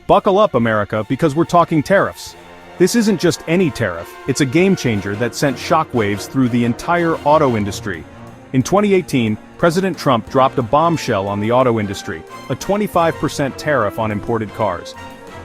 Buckle up, America, because we're talking tariffs. This isn't just any tariff, it's a game changer that sent shockwaves through the entire auto industry. In 2018, President Trump dropped a bombshell on the auto industry, a 25% tariff on imported cars.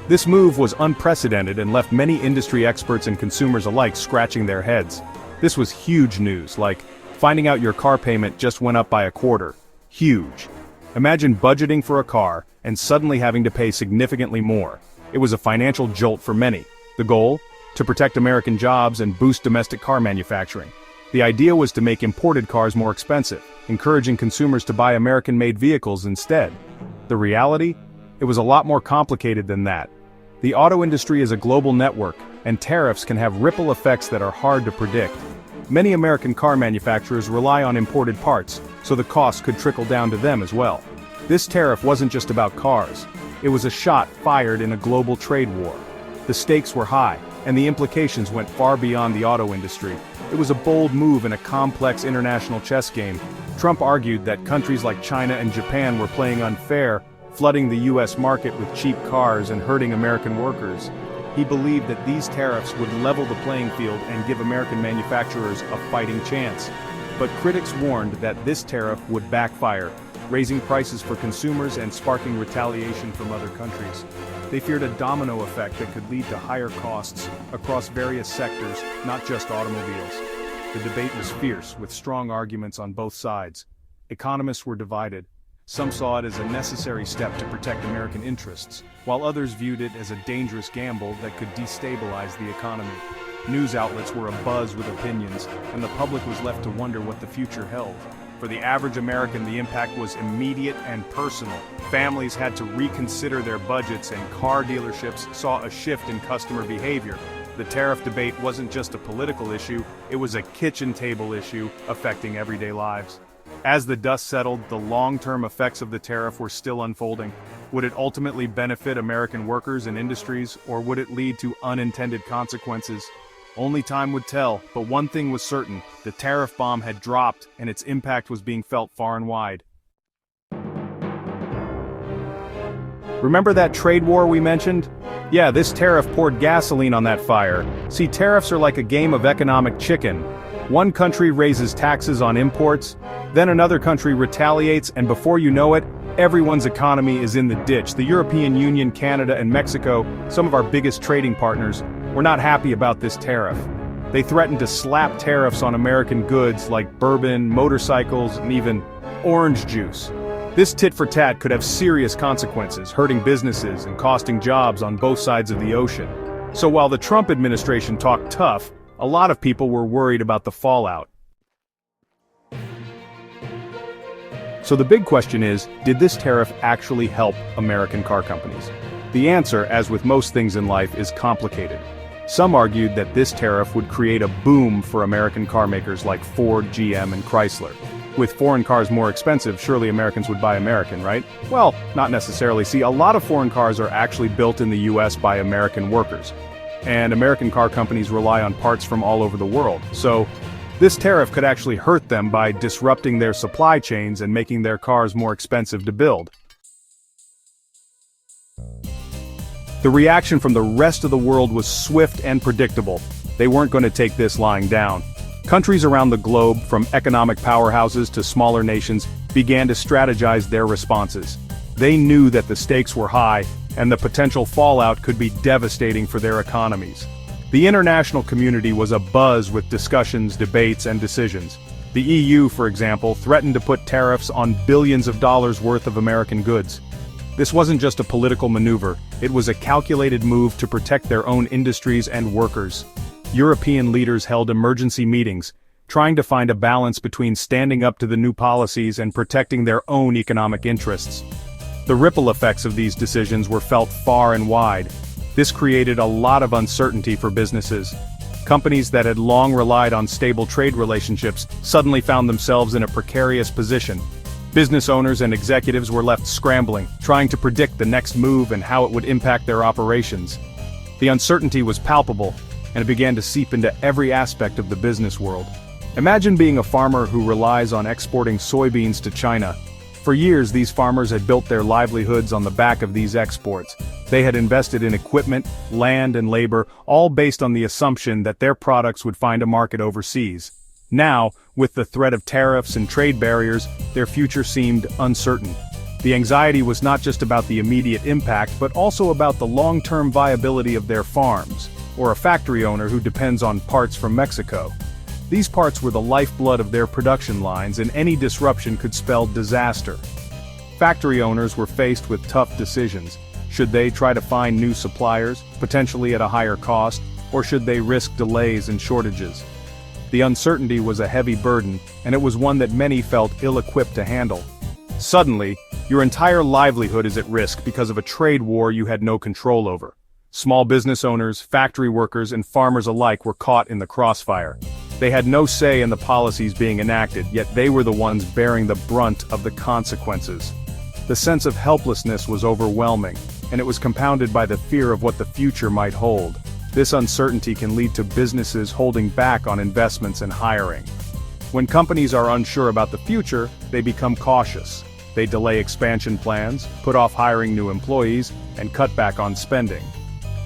This move was unprecedented and left many industry experts and consumers alike scratching their heads. This was huge news, like finding out your car payment just went up by a quarter. Huge. Imagine budgeting for a car and suddenly having to pay significantly more. It was a financial jolt for many. The goal? To protect American jobs and boost domestic car manufacturing. The idea was to make imported cars more expensive, encouraging consumers to buy American-made vehicles instead. The reality? It was a lot more complicated than that. The auto industry is a global network, and tariffs can have ripple effects that are hard to predict. Many American car manufacturers rely on imported parts, so the costs could trickle down to them as well. This tariff wasn't just about cars. It was a shot fired in a global trade war. The stakes were high, and the implications went far beyond the auto industry. It was a bold move in a complex international chess game. Trump argued that countries like China and Japan were playing unfair, flooding the US market with cheap cars and hurting American workers. He believed that these tariffs would level the playing field and give American manufacturers a fighting chance. But critics warned that this tariff would backfire, raising prices for consumers and sparking retaliation from other countries. They feared a domino effect that could lead to higher costs across various sectors, not just automobiles. The debate was fierce, with strong arguments on both sides. Economists were divided. Some saw it as a necessary step to protect American interests, while others viewed it as a dangerous gamble that could destabilize the economy. News outlets were abuzz with opinions, and the public was left to wonder what the future held. For the average American, the impact was immediate and personal. Families had to reconsider their budgets, and car dealerships saw a shift in customer behavior. The tariff debate wasn't just a political issue, it was a kitchen table issue affecting everyday lives. As the dust settled, the long-term effects of the tariff were still unfolding. Would it ultimately benefit American workers and industries, or would it lead to unintended consequences? Only time would tell, but one thing was certain: the tariff bomb had dropped, and its impact was being felt far and wide. Remember that trade war we mentioned? Yeah, this tariff poured gasoline on that fire. See, tariffs are like a game of economic chicken. One country raises taxes on imports, then another country retaliates, and before you know it, everyone's economy is in the ditch. The European Union, Canada, and Mexico, some of our biggest trading partners, were not happy about this tariff. They threatened to slap tariffs on American goods like bourbon, motorcycles, and even orange juice. This tit-for-tat could have serious consequences, hurting businesses and costing jobs on both sides of the ocean. So while the Trump administration talked tough, a lot of people were worried about the fallout. So the big question is, did this tariff actually help American car companies? The answer, as with most things in life, is complicated. Some argued that this tariff would create a boom for American car makers like Ford, GM, and Chrysler. With foreign cars more expensive, surely Americans would buy American, right? Well, not necessarily. See, a lot of foreign cars are actually built in the US by American workers. And American car companies rely on parts from all over the world. So, this tariff could actually hurt them by disrupting their supply chains and making their cars more expensive to build. The reaction from the rest of the world was swift and predictable. They weren't going to take this lying down. Countries around the globe, from economic powerhouses to smaller nations, began to strategize their responses. They knew that the stakes were high, and the potential fallout could be devastating for their economies. The international community was abuzz with discussions, debates, and decisions. The EU, for example, threatened to put tariffs on billions of dollars worth of American goods. This wasn't just a political maneuver, it was a calculated move to protect their own industries and workers. European leaders held emergency meetings, trying to find a balance between standing up to the new policies and protecting their own economic interests. The ripple effects of these decisions were felt far and wide. This created a lot of uncertainty for businesses. Companies that had long relied on stable trade relationships suddenly found themselves in a precarious position. Business owners and executives were left scrambling, trying to predict the next move and how it would impact their operations. The uncertainty was palpable, and it began to seep into every aspect of the business world. Imagine being a farmer who relies on exporting soybeans to China. For years, these farmers had built their livelihoods on the back of these exports. They had invested in equipment, land, and labor, all based on the assumption that their products would find a market overseas. Now, with the threat of tariffs and trade barriers, their future seemed uncertain. The anxiety was not just about the immediate impact, but also about the long-term viability of their farms, or a factory owner who depends on parts from Mexico. These parts were the lifeblood of their production lines, and any disruption could spell disaster. Factory owners were faced with tough decisions. Should they try to find new suppliers, potentially at a higher cost, or should they risk delays and shortages? The uncertainty was a heavy burden, and it was one that many felt ill-equipped to handle. Suddenly, your entire livelihood is at risk because of a trade war you had no control over. Small business owners, factory workers, and farmers alike were caught in the crossfire. They had no say in the policies being enacted, yet they were the ones bearing the brunt of the consequences. The sense of helplessness was overwhelming, and it was compounded by the fear of what the future might hold. This uncertainty can lead to businesses holding back on investments and hiring. When companies are unsure about the future, they become cautious. They delay expansion plans, put off hiring new employees, and cut back on spending.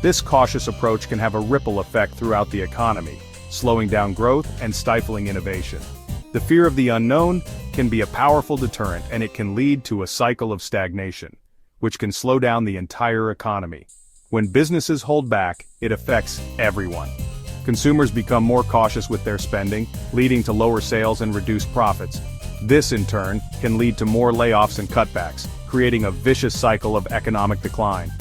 This cautious approach can have a ripple effect throughout the economy, slowing down growth and stifling innovation. The fear of the unknown can be a powerful deterrent, and it can lead to a cycle of stagnation, which can slow down the entire economy. When businesses hold back, it affects everyone. Consumers become more cautious with their spending, leading to lower sales and reduced profits. This, in turn, can lead to more layoffs and cutbacks, creating a vicious cycle of economic decline.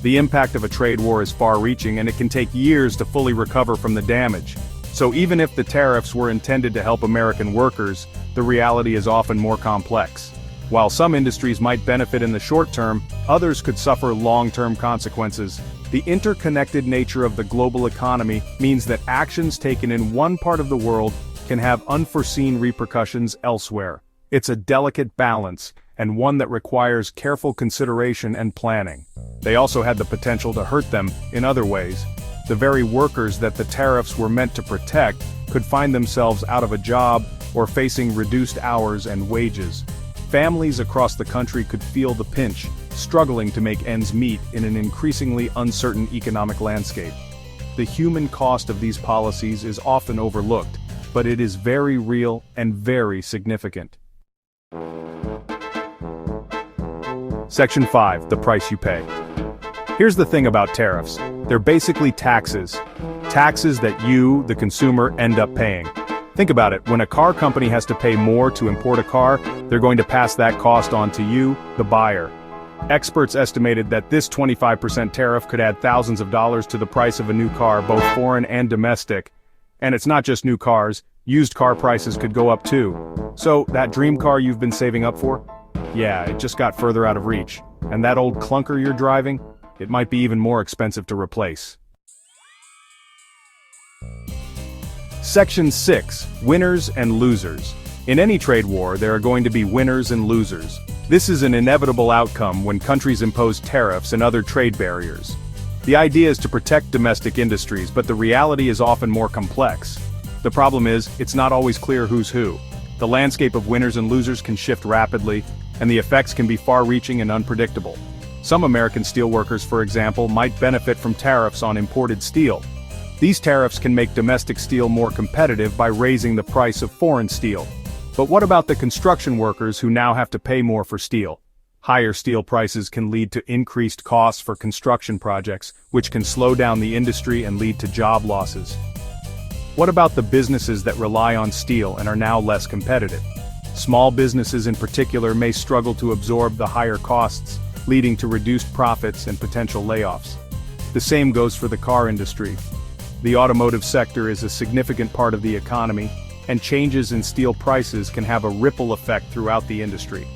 The impact of a trade war is far-reaching, and it can take years to fully recover from the damage. So even if the tariffs were intended to help American workers, the reality is often more complex. While some industries might benefit in the short term, others could suffer long-term consequences. The interconnected nature of the global economy means that actions taken in one part of the world can have unforeseen repercussions elsewhere. It's a delicate balance, and one that requires careful consideration and planning. They also had the potential to hurt them in other ways. The very workers that the tariffs were meant to protect could find themselves out of a job or facing reduced hours and wages. Families across the country could feel the pinch, struggling to make ends meet in an increasingly uncertain economic landscape. The human cost of these policies is often overlooked, but it is very real and very significant. Section 5. The price you pay. Here's the thing about tariffs. They're basically taxes. Taxes that you, the consumer, end up paying. Think about it, when a car company has to pay more to import a car, they're going to pass that cost on to you, the buyer. Experts estimated that this 25% tariff could add thousands of dollars to the price of a new car, both foreign and domestic. And it's not just new cars, used car prices could go up too. So, that dream car you've been saving up for? Yeah, it just got further out of reach. And that old clunker you're driving? It might be even more expensive to replace. Section 6. Winners and losers. In any trade war, there are going to be winners and losers. This is an inevitable outcome when countries impose tariffs and other trade barriers. The idea is to protect domestic industries, but the reality is often more complex. The problem is, it's not always clear who's who. The landscape of winners and losers can shift rapidly, and the effects can be far-reaching and unpredictable. Some American steelworkers, for example, might benefit from tariffs on imported steel. These tariffs can make domestic steel more competitive by raising the price of foreign steel. But what about the construction workers who now have to pay more for steel? Higher steel prices can lead to increased costs for construction projects, which can slow down the industry and lead to job losses. What about the businesses that rely on steel and are now less competitive? Small businesses in particular may struggle to absorb the higher costs, leading to reduced profits and potential layoffs. The same goes for the car industry. The automotive sector is a significant part of the economy, and changes in steel prices can have a ripple effect throughout the industry.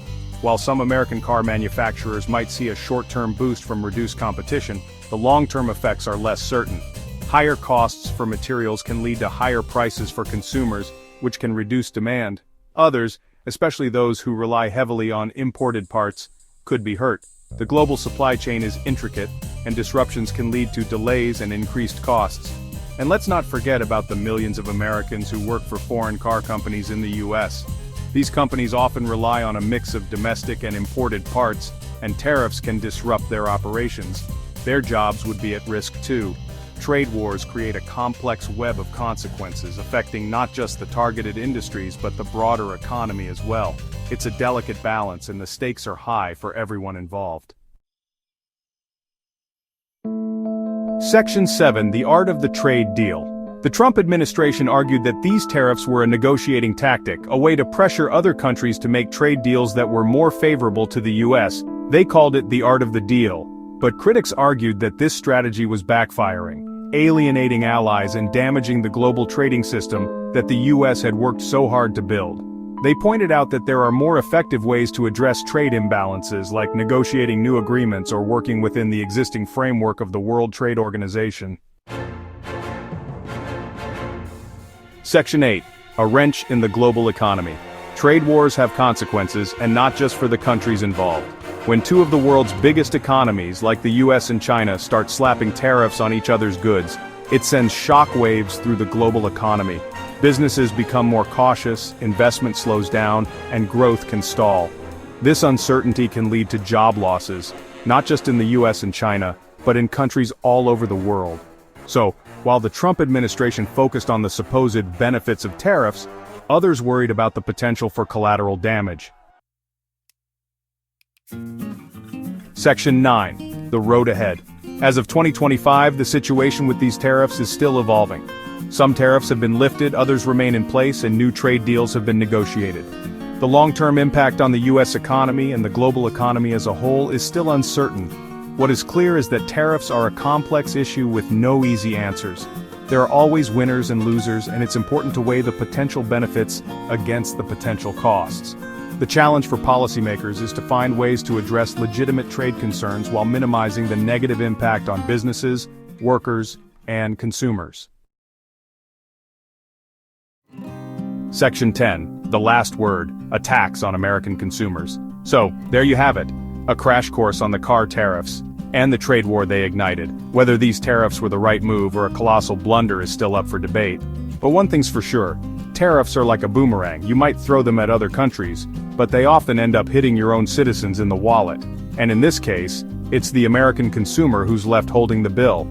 While some American car manufacturers might see a short-term boost from reduced competition, the long-term effects are less certain. Higher costs for materials can lead to higher prices for consumers, which can reduce demand. Others, especially those who rely heavily on imported parts, could be hurt. The global supply chain is intricate, and disruptions can lead to delays and increased costs. And let's not forget about the millions of Americans who work for foreign car companies in the U.S. These companies often rely on a mix of domestic and imported parts, and tariffs can disrupt their operations. Their jobs would be at risk too. Trade wars create a complex web of consequences affecting not just the targeted industries but the broader economy as well. It's a delicate balance and the stakes are high for everyone involved. Section 7. The Art of the Trade Deal. The Trump administration argued that these tariffs were a negotiating tactic, a way to pressure other countries to make trade deals that were more favorable to the U.S. They called it the art of the deal. But critics argued that this strategy was backfiring, alienating allies and damaging the global trading system that the U.S. had worked so hard to build. They pointed out that there are more effective ways to address trade imbalances, like negotiating new agreements or working within the existing framework of the World Trade Organization. Section 8. A wrench in the global economy. Trade wars have consequences, and not just for the countries involved. When two of the world's biggest economies, like the US and China, start slapping tariffs on each other's goods, it sends shockwaves through the global economy. Businesses become more cautious, investment slows down, and growth can stall. This uncertainty can lead to job losses, not just in the US and China, but in countries all over the world. So, while the Trump administration focused on the supposed benefits of tariffs, others worried about the potential for collateral damage. Section 9. The road ahead. As of 2025, the situation with these tariffs is still evolving. Some tariffs have been lifted, others remain in place, and new trade deals have been negotiated. The long-term impact on the U.S. economy and the global economy as a whole is still uncertain. What is clear is that tariffs are a complex issue with no easy answers. There are always winners and losers, and it's important to weigh the potential benefits against the potential costs. The challenge for policymakers is to find ways to address legitimate trade concerns while minimizing the negative impact on businesses, workers, and consumers. Section 10. The last word. Attacks on American consumers. So, there you have it. A crash course on the car tariffs and the trade war they ignited. Whether these tariffs were the right move or a colossal blunder is still up for debate. But one thing's for sure. Tariffs are like a boomerang. You might throw them at other countries, but they often end up hitting your own citizens in the wallet. And in this case, it's the American consumer who's left holding the bill.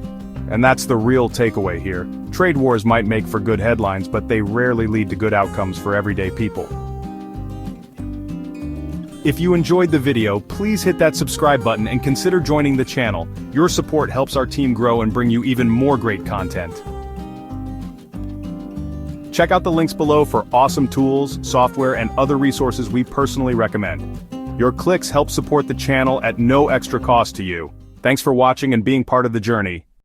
And that's the real takeaway here. Trade wars might make for good headlines, but they rarely lead to good outcomes for everyday people. If you enjoyed the video, please hit that subscribe button and consider joining the channel. Your support helps our team grow and bring you even more great content. Check out the links below for awesome tools, software, and other resources we personally recommend. Your clicks help support the channel at no extra cost to you. Thanks for watching and being part of the journey.